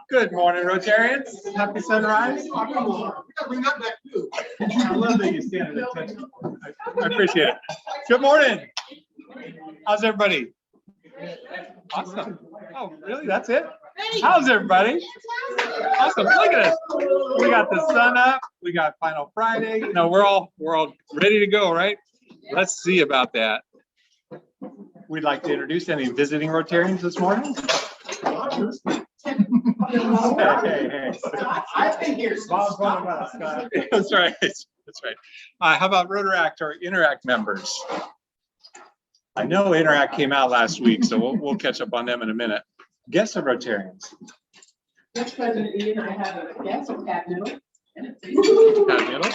Good morning, Rotarians. Happy sunrise. I love that you stand at attention. I appreciate it. Good morning. How's everybody? Awesome. Oh, really? That's it? How's everybody? Awesome. Look at us. We got the sun up. We got Final Friday. You know, we're all ready to go, right? Let's see about that. We'd like to introduce any visiting Rotarians this morning. Hey. I've been here. That's right. That's right. How about Rotaract or Interact members? I know Interact came out last week, so we'll catch up on them in a minute. Guests of Rotarians. Vice President Ian, I have a guest, Pat Middle. Pat Middle.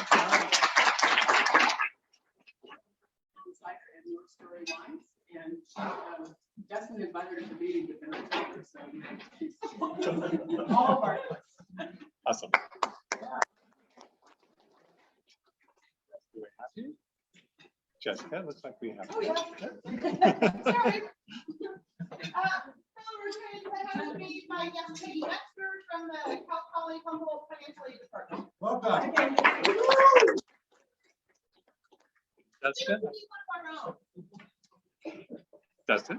And Justin invited her to be with them. All of our. Awesome. Jessica, looks like we have. Oh, yeah. Sorry. I have to be my guest, Peggy Dexter from the Cal Poly Humboldt Financial Aid Department. Welcome. Dustin? Dustin?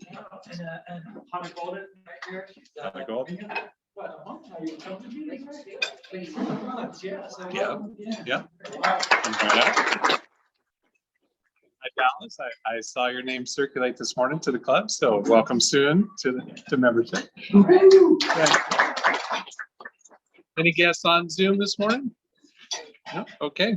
And Tommy Golden right here. Tommy Golden. Yeah. Hi, Dallas. I saw your name circulate this morning to the club, so welcome soon to membership. Any guests on Zoom this morning? No? Okay.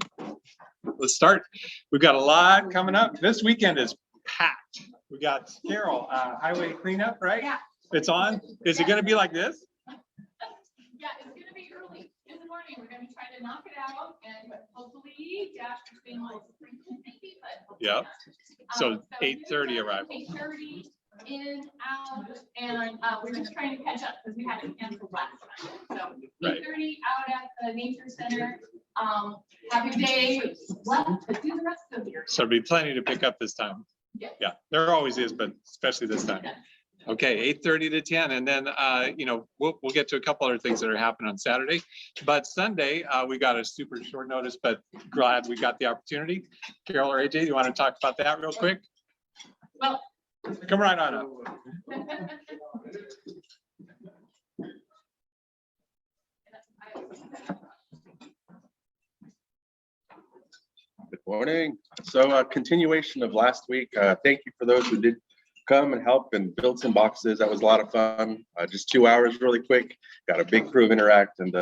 Let's start. We've got a lot coming up. This weekend is packed. We got Carol, highway cleanup, right? Yeah. It's on. Is it going to be like this? Yeah, it's going to be early in the morning. We're going to try to knock it out and hopefully dash between like 3 and 50, but yeah. So 8:30 arrival. 8:30 in, out, and we're just trying to catch up because we had to cancel last time. So 8:30 out at the nature center. Have a day left to do the rest of the year. So there'll be plenty to pick up this time. Yes. Yeah, there always is, but especially this time. Okay, 8:30 to 10, and then you know, we'll get to a couple other things that are happening on Saturday, but Sunday we got a super short notice, but glad we got the opportunity. Carol or AJ, do you want to talk about that real quick? Well, come right on up. Good morning. So a continuation of last week. Thank you for those who did come and help and build some boxes. That was a lot of fun. Just 2 hours really quick. Got a big crew of Interact, and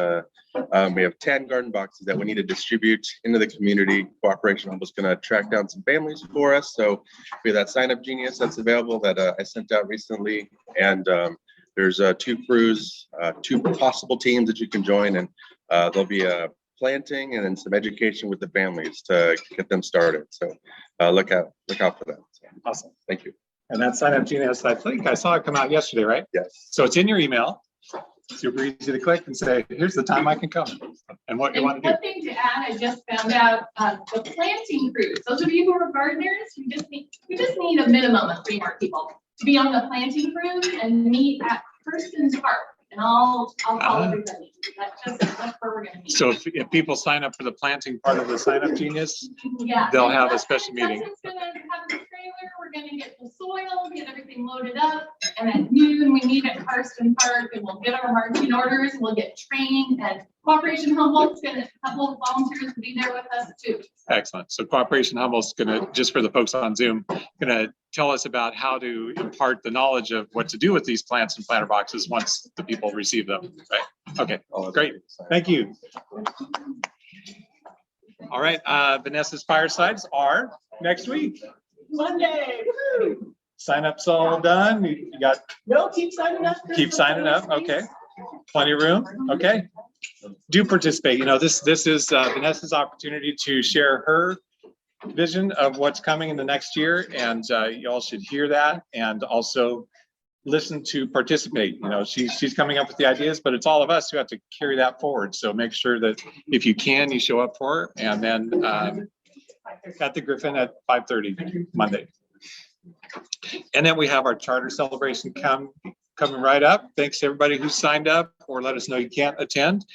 we have 10 garden boxes that we need to distribute into the community. Cooperation Home was going to track down some families for us. So we have that Sign Up Genius that's available that I sent out recently. And there's 2 crews, 2 possible teams that you can join, and there'll be a planting and then some education with the families to get them started. So look out for that. So, awesome. Thank you. And that Sign Up Genius, I think I saw it come out yesterday, right? Yes. So it's in your email. Super easy to click and say, here's the time I can come and what you want to do. One thing to add, I just found out the planting crews. Those of you who are gardeners, we just need a minimum of 3 more people to be on the planting crew and meet at Kirsten Park. And I'll call everybody. That's where we're gonna meet. So if people sign up for the planting part of the Sign Up Genius, yeah, they'll have a special meeting. Justin's gonna have the trailer. We're gonna get the soil, get everything loaded up, and at noon we meet at Karsten Park, and we'll get our marching orders. We'll get trained, and Cooperation Humboldt's gonna, a couple of volunteers will be there with us too. Excellent. So Cooperation Humboldt's gonna, just for the folks on Zoom, gonna tell us about how to impart the knowledge of what to do with these plants and planter boxes once the people receive them, right? Okay, great. Thank you. All right, Vanessa's firesides are next week. Monday. Woo-hoo. Sign up's all done. You got. No, keep signing up. Keep signing up. Okay. Plenty of room. Okay. Do participate. You know, this is Vanessa's opportunity to share her vision of what's coming in the next year, and you all should hear that and also listen to participate. You know, she's coming up with the ideas, but it's all of us who have to carry that forward. So make sure that if you can, you show up for her, and then at the Griffin at 5:30 Monday. And then we have our charter celebration coming right up. Thanks to everybody who signed up or let us know you can't attend.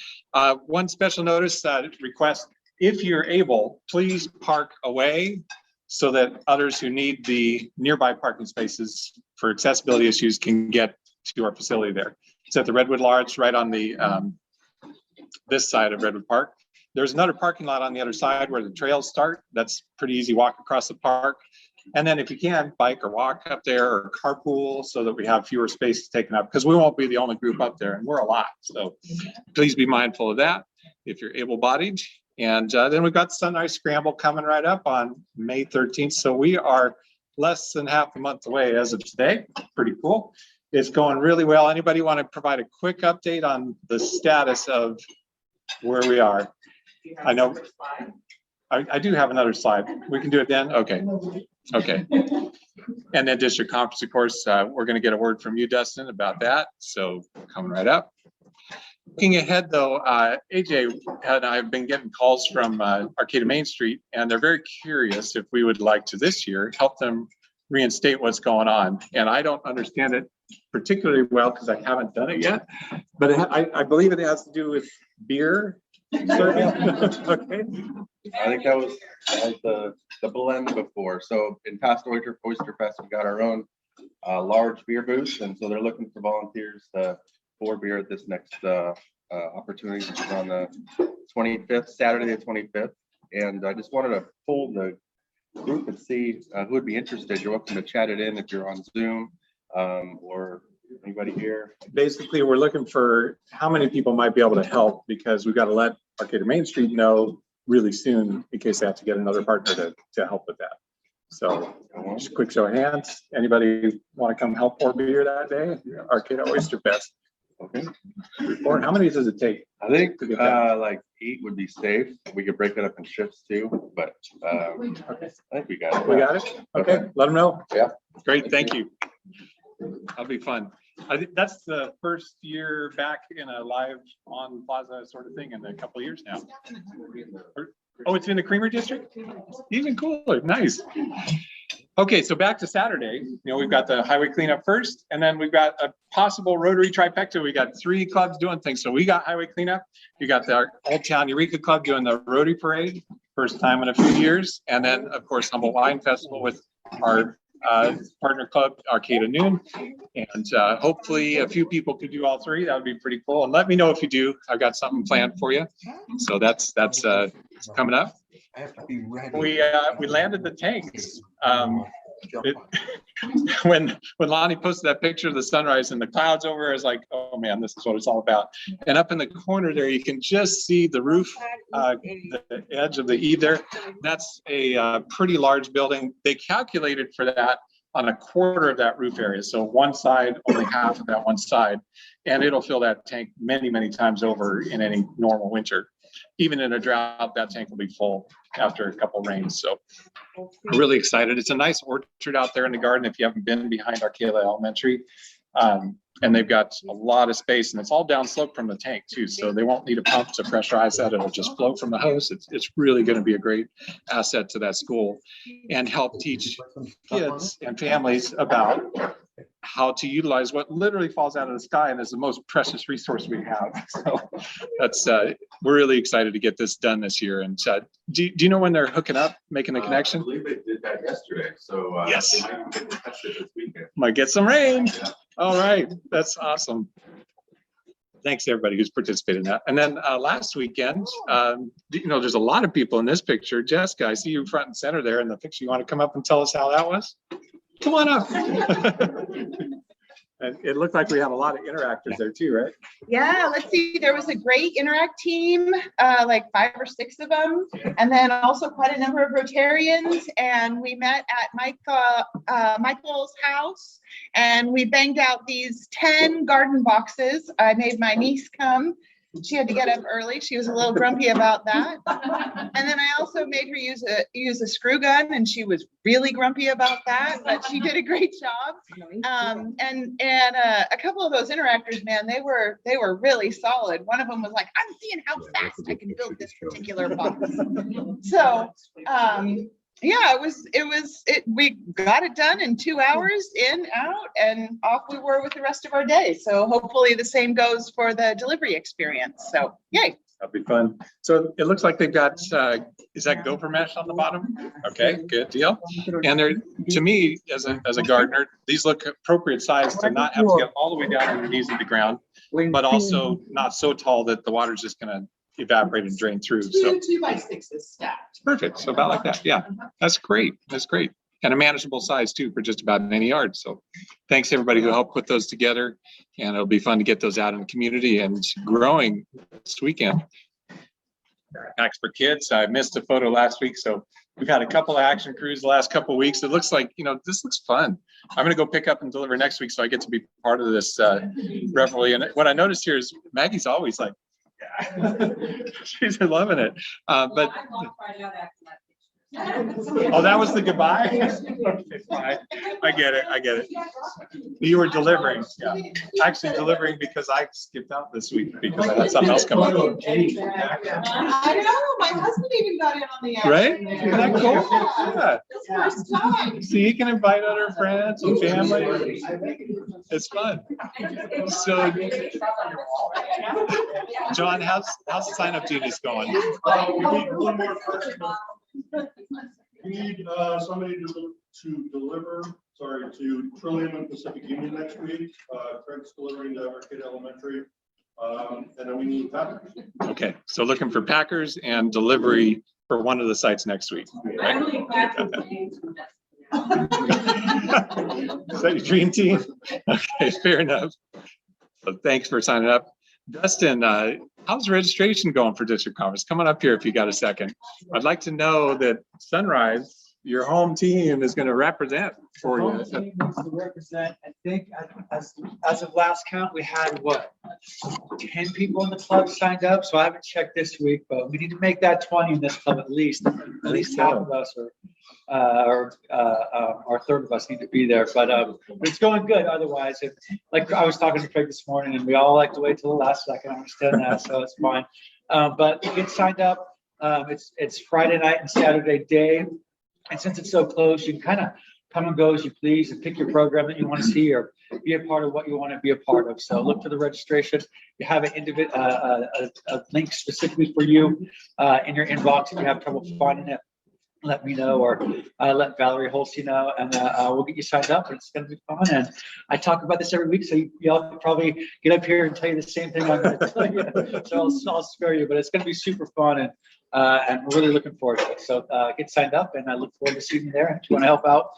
One special notice request, if you're able, please park away so that others who need the nearby parking spaces for accessibility issues can get to our facility there. It's at the Redwood Lodge, right on the this side of Redwood Park. There's another parking lot on the other side where the trails start. That's pretty easy walk across the park. And then if you can, bike or walk up there or carpool so that we have fewer spaces taken up, because we won't be the only group up there and we're a lot. So please be mindful of that if you're able-bodied. And then we've got Sunrise Scramble coming right up on May 13th. So we are less than half a month away as of today. Pretty cool. It's going really well. Anybody want to provide a quick update on the status of where we are? I know I do have another slide. We can do it then? Okay. Okay. And then district conference, of course, we're going to get a word from you, Dustin, about that. So coming right up. Looking ahead, though, AJ and I have been getting calls from Arcata Main Street, and they're very curious if we would like to this year help them reinstate what's going on. And I don't understand it particularly well because I haven't done it yet, but I believe it has to do with beer serving. Okay. I think that was the blend before. So in past Oyster Fest, we got our own large beer booth, and so they're looking for volunteers for beer at this next opportunity, which is on the 25th, Saturday the 25th. And I just wanted to pull the group and see who would be interested. You're welcome to chat it in if you're on Zoom or anybody here. Basically, we're looking for how many people might be able to help because we've got to let Arcata Main Street know really soon in case they have to get another partner to help with that. So just a quick show of hands. Anybody want to come help pour beer that day? Arcata Oyster Fest. Okay. Or how many does it take? I think like 8 would be safe. We could break it up in shifts too, but I think we got it. We got it? Okay, let them know. Yeah. Great, thank you. That'll be fun. I think that's the first year back in a live on plaza sort of thing in a couple of years now. Oh, it's in the Creamery District? Even cooler, nice. Okay, so back to Saturday, we've got the highway cleanup first, and then we've got a possible Rotary trifecta. We got 3 clubs doing things. So we got highway cleanup. You got the Old Town Eureka Club doing the Rotary Parade, first time in a few years. And then, of course, Humboldt Wine Festival with our partner club, Arcata Noon. And hopefully a few people could do all 3. That would be pretty cool. And let me know if you do. I've got something planned for you. So that's coming up. I have to be ready. We landed the tanks. When Lonnie posted that picture of the sunrise and the clouds over, I was like, oh man, this is what it's all about. And up in the corner there, you can just see the roof, the edge of the eave there. That's a pretty large building. They calculated for that on a quarter of that roof area. So one side, only half of that one side. And it'll fill that tank many, many times over in any normal winter. Even in a drought, that tank will be full after a couple rains. So I'm really excited. It's a nice orchard out there in the garden if you haven't been behind Arcata Elementary. And they've got a lot of space and it's all downslope from the tank too. So they won't need a pump to pressurize that. It'll just flow from the hose. It's really going to be a great asset to that school and help teach kids and families about how to utilize what literally falls out of the sky and is the most precious resource we have. So that's we're really excited to get this done this year. And do you know when they're hooking up, making the connection? I believe they did that yesterday. So yes, they might get to test it this weekend. Might get some rain. All right, that's awesome. Thanks to everybody who's participated in that. And then last weekend, there's a lot of people in this picture. Jessica, I see you front and center there in the picture. You want to come up and tell us how that was? Come on up. And it looked like we have a lot of interactors there too, right? Yeah, let's see. There was a great Interact team, like 5 or 6 of them, and then also quite a number of Rotarians. And we met at Michael's house, and we banged out these 10 garden boxes. I made my niece come. She had to get up early. She was a little grumpy about that. And then I also made her use a screw gun, and she was really grumpy about that, but she did a great job. And a couple of those interactors, man, they were really solid. One of them was like, I'm seeing how fast I can build this particular box. So Yeah, we got it done in 2 hours, in, out, and off we were with the rest of our day. So hopefully the same goes for the delivery experience. So yay. That'll be fun. So it looks like they've got, is that gopher mesh on the bottom? Okay, good deal. And they're, to me, as a gardener, these look appropriate size to not have to get all the way down on your knees to the ground, but also not so tall that the water's just gonna evaporate and drain through. So 2x6s stacked. perfect. So about like that. Yeah, that's great. That's great. And a manageable size too for just about any yard. So thanks everybody who helped put those together. And it'll be fun to get those out in the community and growing this weekend. Packs for kids. I missed a photo last week, so we've had a couple of action crews the last couple of weeks. It looks like, this looks fun. I'm gonna go pick up and deliver next week, so I get to be part of this revelry. And what I noticed here is Maggie's always like, she's loving it. But oh, that was the goodbye? Okay, fine. I get it. You were delivering, yeah. Actually delivering because I skipped out this week because I had something else come up. I know, my husband even got in on the action. Right? Isn't that cool? Yeah. It's first time. So you can invite other friends and family. It's fun. So, John, how's the sign up genius going? We need one more person. We need somebody to deliver, to Trillium and Pacific Union next week. Craig's delivering to Arcade Elementary. And then we need Packers. Okay, so looking for Packers and delivery for one of the sites next week. Right? Is that your dream team? Okay, fair enough. So thanks for signing up. Dustin, how's registration going for district conference? Coming up here if you got a second. I'd like to know that Sunrise, your home team, is going to represent for you. Home team needs to represent, I think, as of last count, we had what, 10 people in the club signed up. So I haven't checked this week, but we need to make that 20 in this club at least. At least half of us or a third of us need to be there. But it's going good otherwise. Like I was talking to Craig this morning, and we all like to wait till the last second. I understand that, so it's fine. But get signed up. It's Friday night and Saturday day. And since it's so close, you can kind of come and go as you please and pick your program that you want to see or be a part of what you want to be a part of. So look for the registration. You have a link specifically for you in your inbox. If you have trouble finding it, let me know, or let Valerie Holsey know, and we'll get you signed up. And it's going to be fun. And I talk about this every week, so y'all can probably get up here and tell you the same thing I'm going to tell you. So I'll spare you, but it's going to be super fun, and we're really looking forward to it. So get signed up, and I look forward to seeing you there. If you want to help out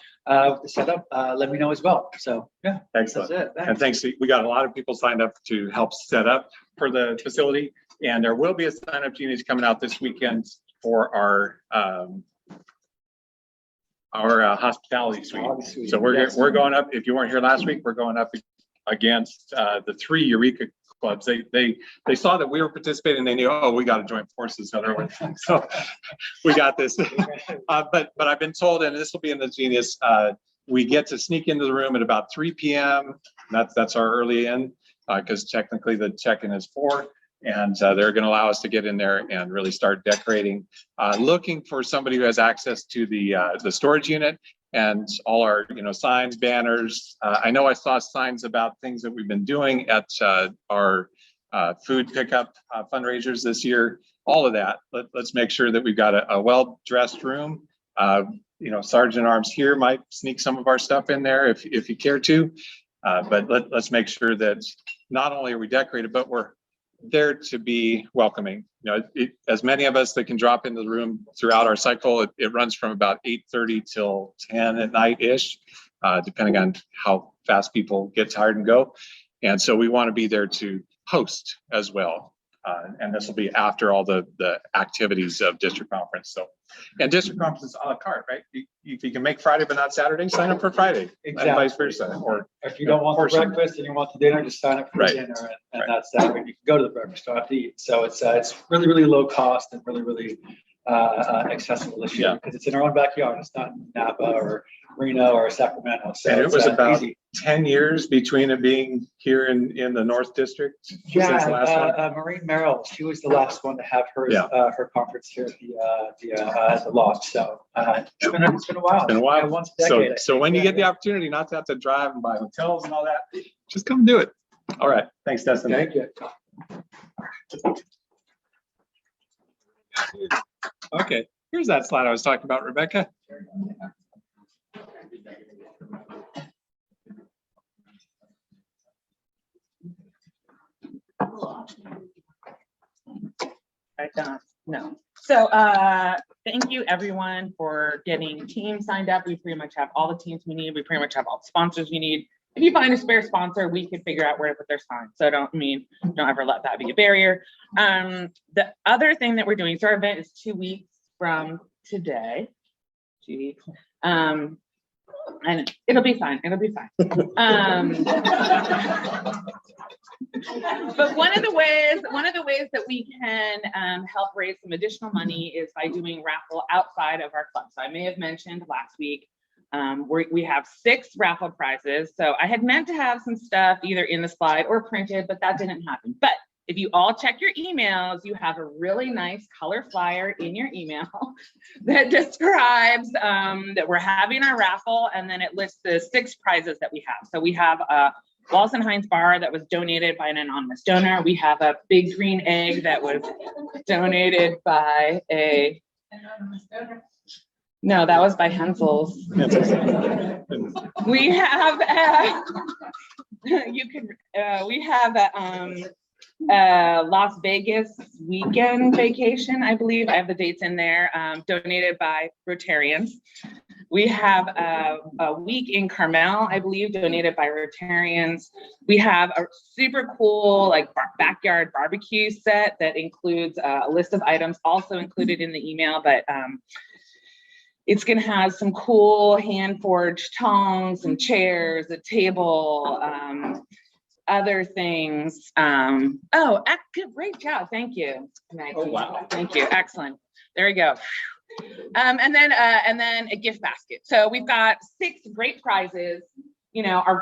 with the setup, let me know as well. So yeah, Excellent. that's it. And thanks. We got a lot of people signed up to help set up for the facility, and there will be a sign up genius coming out this weekend for our hospitality suite. So we're going up. If you weren't here last week, we're going up against the 3 Eureka clubs. They saw that we were participating. They knew, oh, we got to join forces. So we got this. But I've been told, and this will be in the genius, we get to sneak into the room at about 3 p.m. That's our early in, because technically the check-in is 4. And they're going to allow us to get in there and really start decorating. Looking for somebody who has access to the storage unit and all our signs, banners. I know I saw signs about things that we've been doing at our food pickup fundraisers this year. All of that. Let's make sure that we've got a well-dressed room. Sergeant Arms here might sneak some of our stuff in there if you care to. But let's make sure that not only are we decorated, but we're there to be welcoming. As many of us that can drop into the room throughout our cycle, it runs from about 8:30 till 10 at night ish, depending on how fast people get tired and go. And so we want to be there to host as well. And this will be after all the activities of district conference. So, and district conference is a la carte, right? If you can make Friday but not Saturday, sign up for Friday. Exactly. And vice versa. Or if you don't want the breakfast and you want the dinner, just sign up for Right. dinner, and Right. that's that. You can go to the breakfast, don't have to eat. So it's really, really low cost and really, really accessible this year Yeah. because it's in our own backyard. It's not in Napa or Reno or Sacramento. So And it it's was about easy. 10 years between it being here in the North District? Since the last one? Maureen Merrill, she was the last one to have her, Yeah. her conference here at the lodge. So it's been a while. It's been a while. Yeah, once a decade, I So think. when you Yeah, get the yeah. opportunity not to have to drive and buy hotels and all that, just come do it. All right. Thanks, Dustin. Thank you. Okay, here's that slide I was talking about, Rebecca. Right, Don? No. So, thank you everyone for getting teams signed up. We pretty much have all the teams we need. We pretty much have all the sponsors we need. If you find a spare sponsor, we can figure out where to put their sign. So don't ever let that be a barrier. The other thing that we're doing, so our event is 2 weeks from today. 2 weeks. And it'll be fine. It'll be fine. But one of the ways that we can help raise some additional money is by doing raffle outside of our club. So I may have mentioned last week, we have 6 raffle prizes. So I had meant to have some stuff either in the slide or printed, but that didn't happen. But if you all check your emails, you have a really nice color flyer in your email that describes that we're having our raffle, and then it lists the 6 prizes that we have. So we have a Walls and Hines bar that was donated by an anonymous donor. We have a big green egg that was donated by a Anonymous donor. no, that was by Hensel's. We have we have Las Vegas weekend vacation, I believe. I have the dates in there, donated by Rotarians. We have a week in Carmel, I believe, donated by Rotarians. We have a super cool backyard barbecue set that includes a list of items also included in the email, but it's gonna have some cool hand forged tongs and chairs, a table, other things. Great job, thank you. Oh, wow. Thank you, excellent. There we go. And then a gift basket. So we've got 6 great prizes. You know, our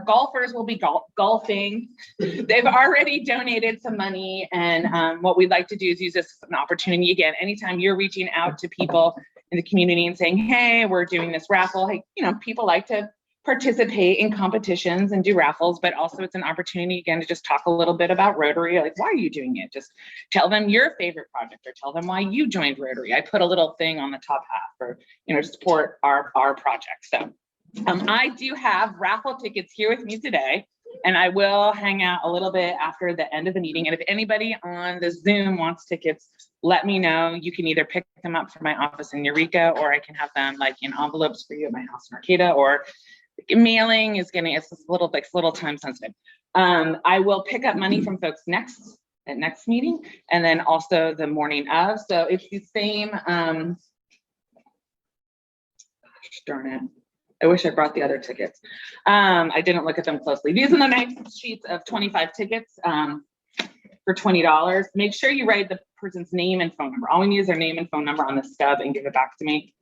golfers will be golfing. They've already donated some money, and what we'd like to do is use this as an opportunity again. Anytime you're reaching out to people in the community and saying, "Hey, we're doing this raffle." Hey, you know, people like to participate in competitions and do raffles, but also it's an opportunity again to just talk a little bit about Rotary. Like, why are you doing it? Just tell them your favorite project or tell them why you joined Rotary. I put a little thing on the top half for, you know, to support our project. So I do have raffle tickets here with me today, and I will hang out a little bit after the end of the meeting. And if anybody on the Zoom wants tickets, let me know. You can either pick them up from my office in Eureka, or I can have them like in envelopes for you at my house in Arcata, or mailing is getting, it's a little time sensitive. I will pick up money from folks next meeting, and then also the morning of. So it's the same, gosh darn it. I wish I brought the other tickets. I didn't look at them closely. These are the nice sheets of 25 tickets for $20. Make sure you write the person's name and phone number. All we need is their name and phone number on the stub and give it back to me.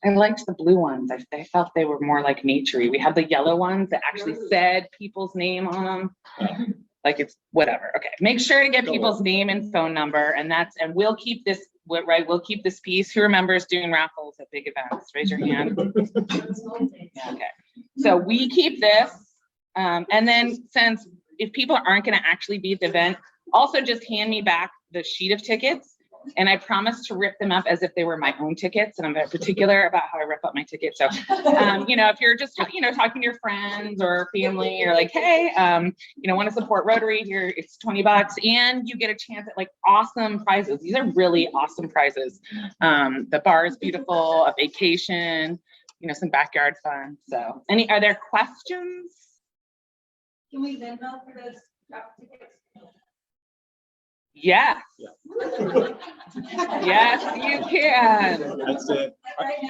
I liked the blue ones. I felt they were more like naturey. We have the yellow ones that actually said people's name on them. Like it's whatever. Okay, make sure to get people's name and phone number, and we'll keep this We'll keep this piece. Who remembers doing raffles at big events? Raise your hand. Yeah, okay, so we keep this, and then if people aren't going to actually be at the event, also just hand me back the sheet of tickets. And I promise to rip them up as if they were my own tickets. And I'm very particular about how I rip up my tickets. So, you know, if you're just, you know, talking to your friends or family, you're like, hey, you know, want to support Rotary here, it's $20, and you get a chance at like awesome prizes. These are really awesome prizes. The bar is beautiful, a vacation, you know, some backyard fun. So are there questions? Can we then go for those drop tickets? Yes. Yes, you can. That's it.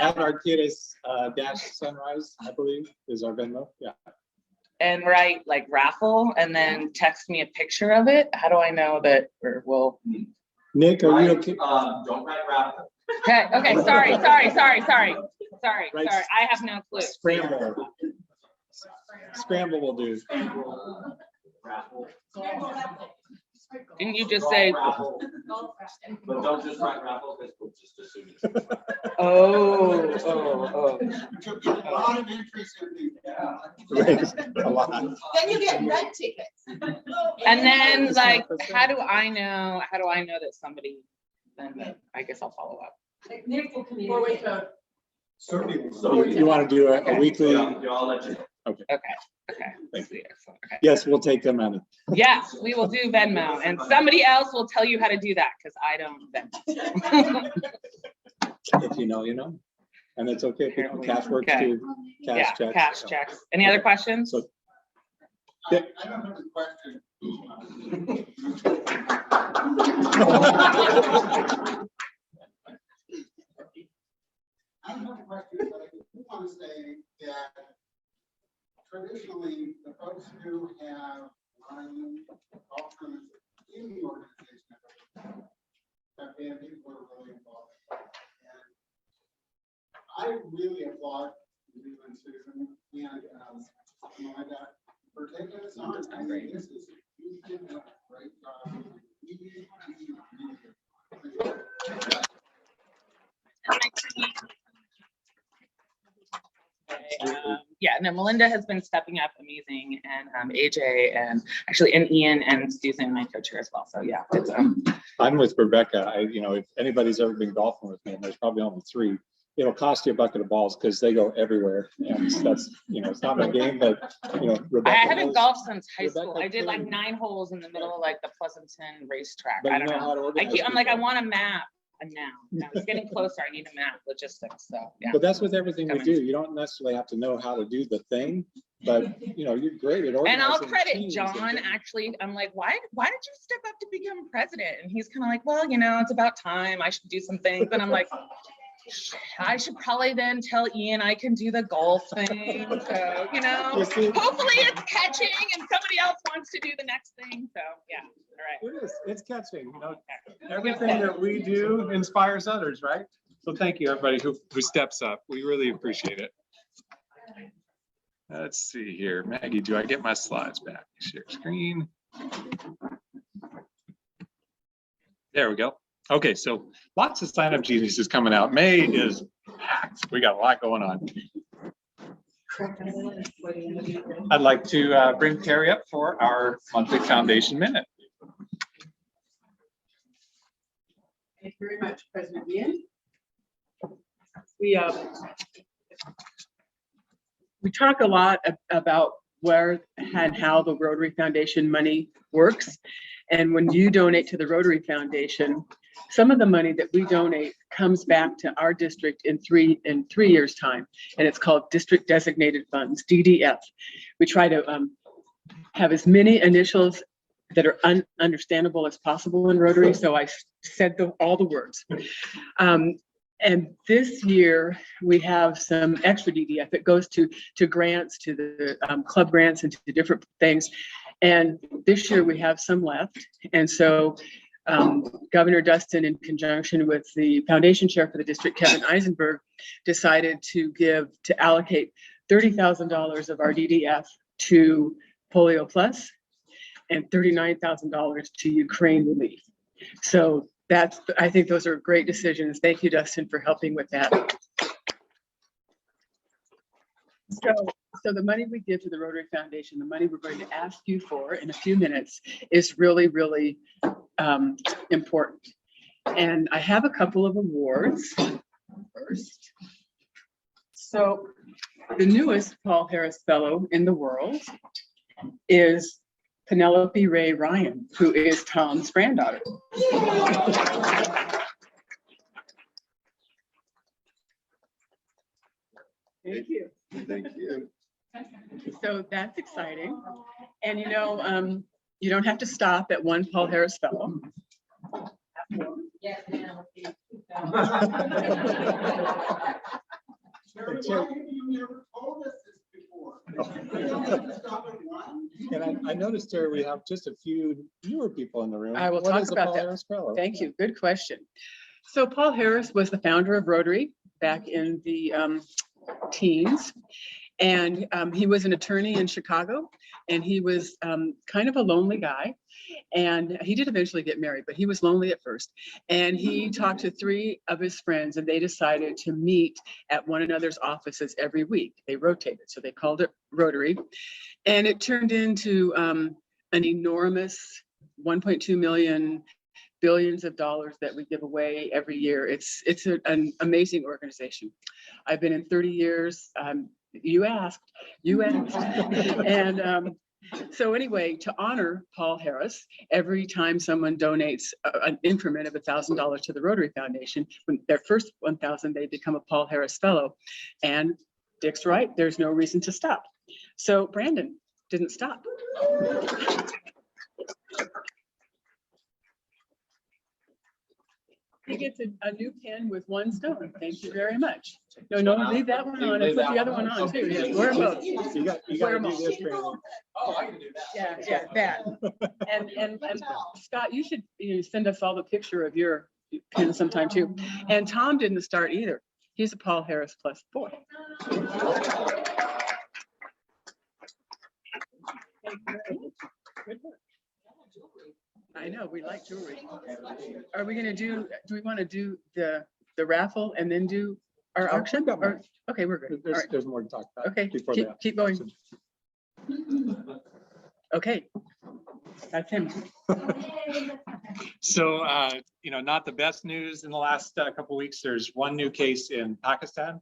At Arcata's -sunrise, I believe, is our Venmo. Yeah. And write like raffle and then text me a picture of it. How do I know that we'll? Nick, are you okay? Don't write raffle. Okay, sorry. Sorry, Right. sorry, I have no clue. Scramble. Scramble will do. Didn't you just say? But don't just write raffle, because we'll just assume it's. Oh. A lot of entries in A lot. Then you get red tickets. And then like, how do I know that somebody, then I guess I'll follow up. Or wait, Certainly. You want to do a weekly? Yeah, I'll let you know. Okay. Thank you. Excellent. Okay. Yes, we'll take them on. Yes, we will do Venmo, and somebody else will tell you how to do that, because I don't Venmo. If you know, you know. And it's okay. Apparently. Cash works Okay. too. Yeah, Cash checks. cash checks. Any other questions? So I don't have a question. I don't have a question, but I do want to say that traditionally, the folks who have run alternatives in the organization have been people who are really involved. And I really applaud you and Susan and like that for taking this on. I mean, this is, you did a great job. Yeah, no, Melinda has been stepping up amazing, and AJ, and actually, and Ian and Susan, my co-chair as well. So yeah, it's I'm with Rebecca. If anybody's ever been golfing with me, and there's probably only 3, it'll cost you a bucket of balls because they go everywhere. And that's, it's not my game, but I Rebecca haven't knows- golfed since high school. Rebecca I did like can. 9 holes in the middle of like the Pleasanton racetrack. but I you don't know. how to organize I'm like, I people. want a map. And now it's getting closer. I need a map, logistics. So yeah. But that's with everything we Coming. do. You don't necessarily have to know how to do the thing, but you're great at organizing. And I'll credit teams and John, things. actually. I'm like, why did you step up to become president? And he's kind of like, well, it's about time. I should do some things. And I'm like, I should probably then tell Ian I can do the golf thing. So, You see, hopefully it's catching and somebody else wants to do the next thing. So yeah, all right. it is. It's catching. Everything that we do inspires others, right? So thank you, everybody who steps up. We really appreciate it. Let's see here. Maggie, do I get my slides back? Share screen. There we go. Okay, so lots of sign up geniuses coming out. May is packed. We got a lot going on. I'd like to bring Terry up for our monthly foundation minute. thank you very much, President Ian. We talk a lot about where and how the Rotary Foundation money works. And when you donate to the Rotary Foundation, some of the money that we donate comes back to our district in 3 years' time. And it's called District Designated Funds, DDF. We try to have as many initials that are understandable as possible in Rotary. So I said all the words. And this year we have some extra DDF. It goes to grants, to the club grants, and to different things. And this year we have some left. And so Governor Dustin, in conjunction with the foundation chair for the district, Kevin Eisenberg, decided to allocate $30,000 of our DDF to Polio Plus and $39,000 to Ukraine relief. So I think those are great decisions. Thank you, Dustin, for helping with that. So the money we give to the Rotary Foundation, the money we're going to ask you for in a few minutes, is really, really important. And I have a couple of awards first. So the newest Paul Harris Fellow in the world is Penelope Ray Ryan, who is Tom's granddaughter. Thank you. Thank you. So that's exciting. And you don't have to stop at one Paul Harris Fellow. Yes, ma'am. Terry, why have you never told us this before? Stop at one? And I noticed, Terry, we have just a few newer people in the room. I will What talk is a about Paul that. Harris Fellow? Thank you. Good question. So Paul Harris was the founder of Rotary. back in the teens. And he was an attorney in Chicago, and he was kind of a lonely guy. And he did eventually get married, but he was lonely at first. And he talked to 3 of his friends, and they decided to meet at one another's offices every week. They rotated, so they called it Rotary. And it turned into an enormous 1.2 million, billions of dollars that we give away every year. It's an amazing organization. I've been in 30 years. You asked. And so anyway, to honor Paul Harris, every time someone donates an increment of $1,000 to the Rotary Foundation, when their first 1,000, they become a Paul Harris Fellow. And Dick's right, there's no reason to stop. So Brandon didn't stop. He gets a new pen with 1 stone. Thank you very much. No, leave that one on and put the other one on too. Yeah, wear them both. You got to do this, Brandon. Oh, I can do that. Yeah, that. And Scott, you should send us all the picture of your pen sometime too. And Tom didn't start either. He's a Paul Harris plus boy. Good work. I know, we like jewelry. Are we gonna do we want to do the raffle and then do our auction? Or, okay, we're good. All right. There's more to talk about. Okay, before that. keep going. Okay. That's him. So, not the best news in the last couple of weeks. There's one new case in Pakistan.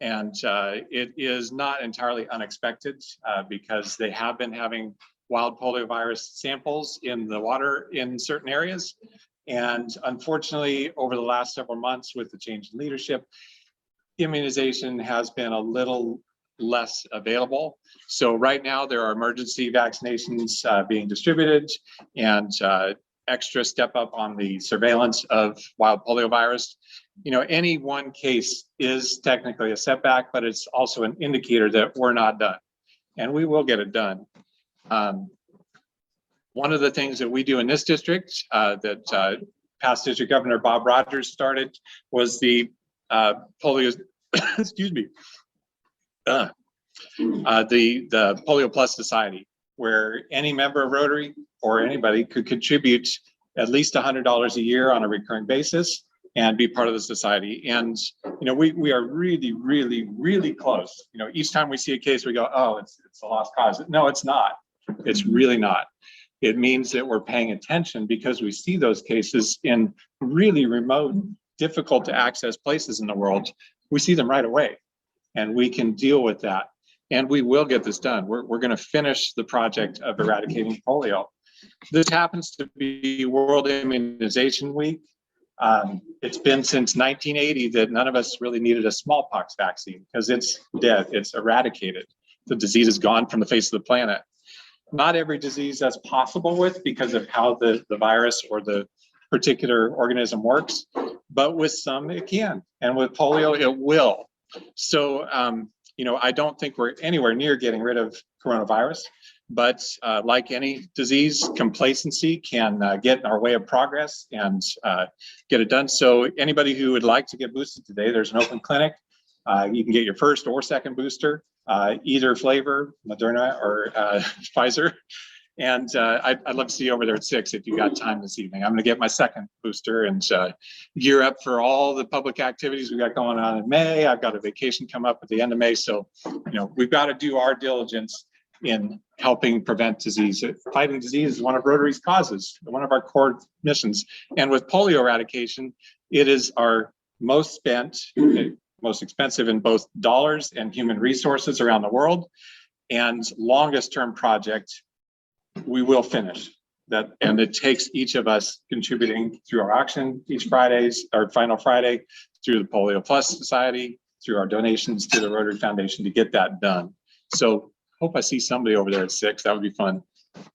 And it is not entirely unexpected because they have been having wild poliovirus samples in the water in certain areas. And unfortunately, over the last several months with the change in leadership, immunization has been a little less available. So right now there are emergency vaccinations being distributed and extra step up on the surveillance of wild poliovirus. Any one case is technically a setback, but it's also an indicator that we're not done, and we will get it done. One of the things that we do in this district that past district governor Bob Rogers started was the polio, excuse me, the Polio Plus Society, where any member of Rotary or anybody could contribute at least $100 a year on a recurring basis and be part of the society. And we are really, really, really close. Each time we see a case, we go, oh, it's a lost cause. No, it's not. It's really not. It means that we're paying attention because we see those cases in really remote, difficult to access places in the world. We see them right away, and we can deal with that. And we will get this done. We're going to finish the project of eradicating polio. This happens to be World Immunization Week. It's been since 1980 that none of us really needed a smallpox vaccine because it's dead, it's eradicated. The disease is gone from the face of the planet. Not every disease that's possible with because of how the virus or the particular organism works, but with some it can, and with polio it will. So, I don't think we're anywhere near getting rid of coronavirus, but like any disease, complacency can get in our way of progress and get it done. So anybody who would like to get boosted today, there's an open clinic. You can get your first or second booster, either flavor, Moderna or Pfizer. And I'd love to see you over there at 6 if you got time this evening. I'm going to get my second booster and gear up for all the public activities we got going on in May. I've got a vacation come up at the end of May. So, we've got to do our diligence in helping prevent disease. Fighting disease is one of Rotary's causes, one of our core missions. And with polio eradication, it is our most spent, most expensive in both dollars and human resources around the world, and longest term project. We will finish that, and it takes each of us contributing through our auction each Fridays, our final Friday, through the Polio Plus Society, through our donations to the Rotary Foundation to get that done. So hope I see somebody over there at 6. That would be fun.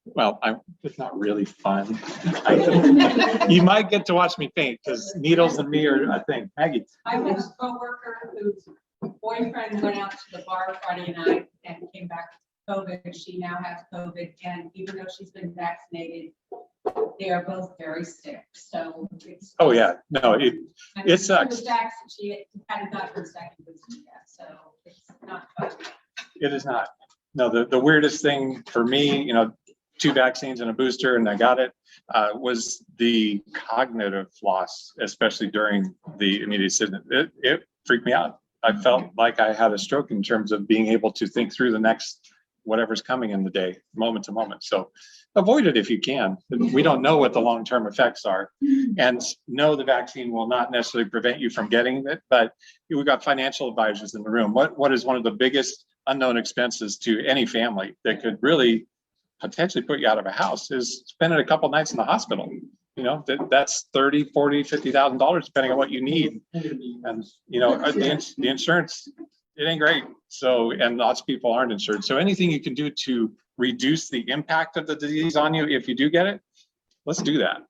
Well, it's not really fun. You might get to watch me paint because needles and me are a thing. Maggie. I have a coworker whose boyfriend went out to the bar Friday night and came back with COVID. She now has COVID, and even though she's been vaccinated, They are both very sick, so it's. Oh, yeah, no, it I mean, sucks. Jackson, she hadn't got her second booster yet, so it's not fun. It is not. No, the weirdest thing for me, you know, 2 vaccines and a booster and I got it, was the cognitive loss, especially during the immediate system. It freaked me out. I felt like I had a stroke in terms of being able to think through the next whatever's coming in the day, moment to moment. So avoid it if you can. We don't know what the long-term effects are. And no, the vaccine will not necessarily prevent you from getting it, but we've got financial advisors in the room. What is one of the biggest unknown expenses to any family that could really potentially put you out of a house is spending a couple nights in the hospital. You know, that's $30,000, $40,000, $50,000, depending on what you need. And, you know, the insurance, it ain't great. So, and lots of people aren't insured. So anything you can do to reduce the impact of the disease on you, if you do get it, let's do that.